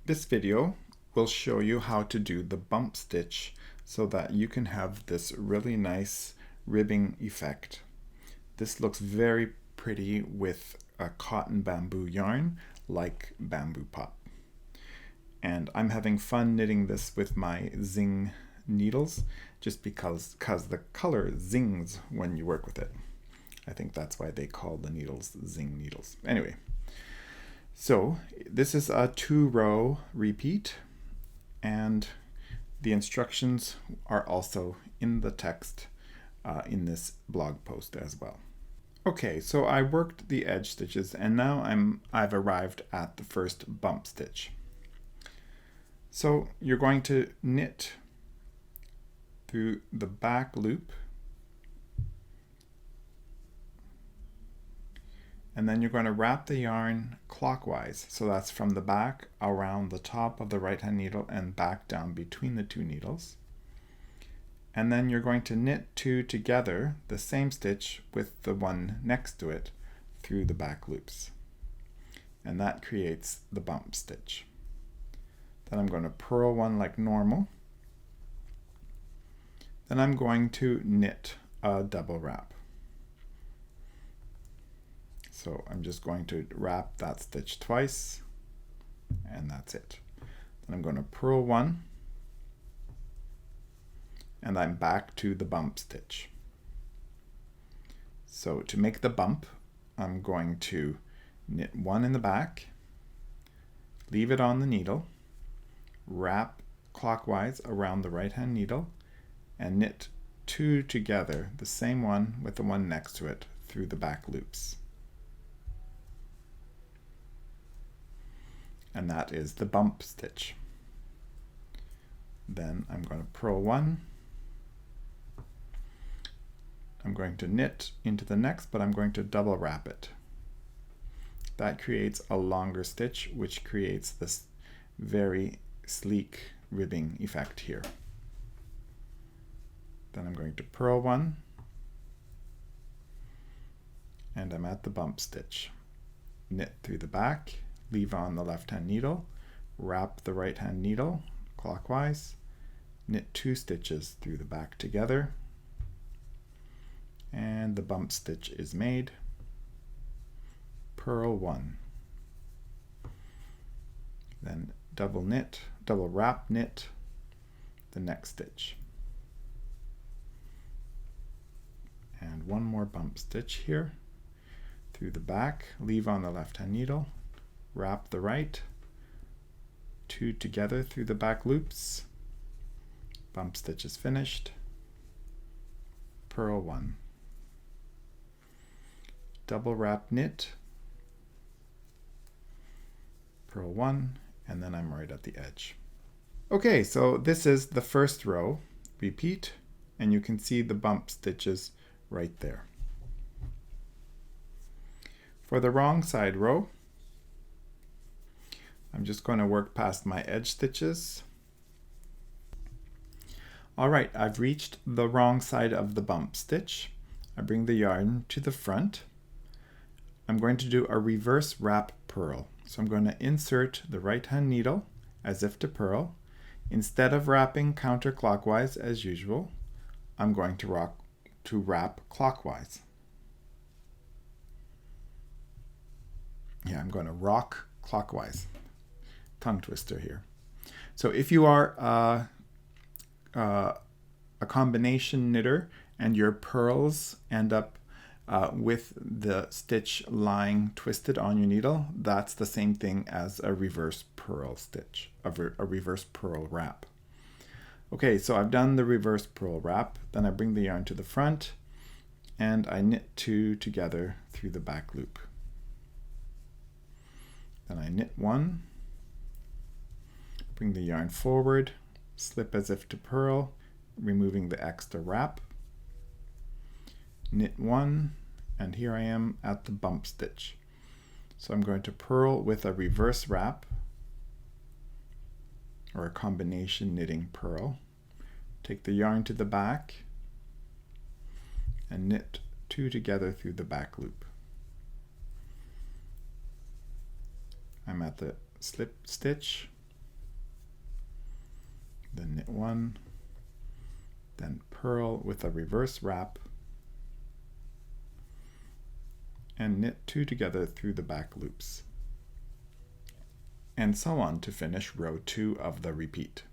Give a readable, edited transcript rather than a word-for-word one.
This video will show you how to do the bump stitch so that you can have this really nice ribbing effect. This looks very pretty with a cotton bamboo yarn like bamboo pop. And I'm having fun knitting this with my zing needles just because the color zings when you work with it. I think that's why they call the needles zing needles. Anyway, so this is a 2-row repeat, and the instructions are also in the text in this blog post as well. Okay, so I worked the edge stitches and now I've arrived at the first bump stitch. So you're going to knit through the back loop, and then you're going to wrap the yarn clockwise. So that's from the back around the top of the right hand needle and back down between the two needles. And then you're going to knit two together, the same stitch with the one next to it, through the back loops. And that creates the bump stitch. Then I'm going to purl one like normal. Then I'm going to knit a double wrap. So I'm just going to wrap that stitch twice, and that's it. Then I'm going to purl one, and I'm back to the bump stitch. So to make the bump, I'm going to knit one in the back, leave it on the needle, wrap clockwise around the right hand needle, and knit two together, the same one with the one next to it, through the back loops. And that is the bump stitch. Then I'm going to purl one. I'm going to knit into the next, but I'm going to double wrap it. That creates a longer stitch, which creates this very sleek ribbing effect here. Then I'm going to purl one, and I'm at the bump stitch. Knit through the back, leave on the left hand needle, wrap the right hand needle clockwise, knit two stitches through the back together, and the bump stitch is made. Purl one. Then double wrap knit the next stitch. And one more bump stitch here through the back, leave on the left hand needle, wrap the right, two together through the back loops, bump stitch is finished, purl one, double wrap knit, purl one, and then I'm right at the edge. Okay, so this is the first row, repeat, and you can see the bump stitches right there. For the wrong side row, I'm just going to work past my edge stitches. All right, I've reached the wrong side of the bump stitch. I bring the yarn to the front. I'm going to do a reverse wrap purl. So I'm going to insert the right hand needle as if to purl. Instead of wrapping counterclockwise as usual, I'm going to wrap clockwise. Yeah, I'm going to rock clockwise. Tongue twister here. So if you are a combination knitter and your purls end up with the stitch lying twisted on your needle, that's the same thing as a reverse purl stitch, a reverse purl wrap. Okay, so I've done the reverse purl wrap, then I bring the yarn to the front and I knit two together through the back loop. Then I knit one, bring the yarn forward, slip as if to purl, removing the extra wrap, knit one, and here I am at the bump stitch. So I'm going to purl with a reverse wrap, or a combination knitting purl, take the yarn to the back, and knit two together through the back loop. I'm at the slip stitch, then knit 1, then purl with a reverse wrap, and knit 2 together through the back loops, and so on to finish row 2 of the repeat.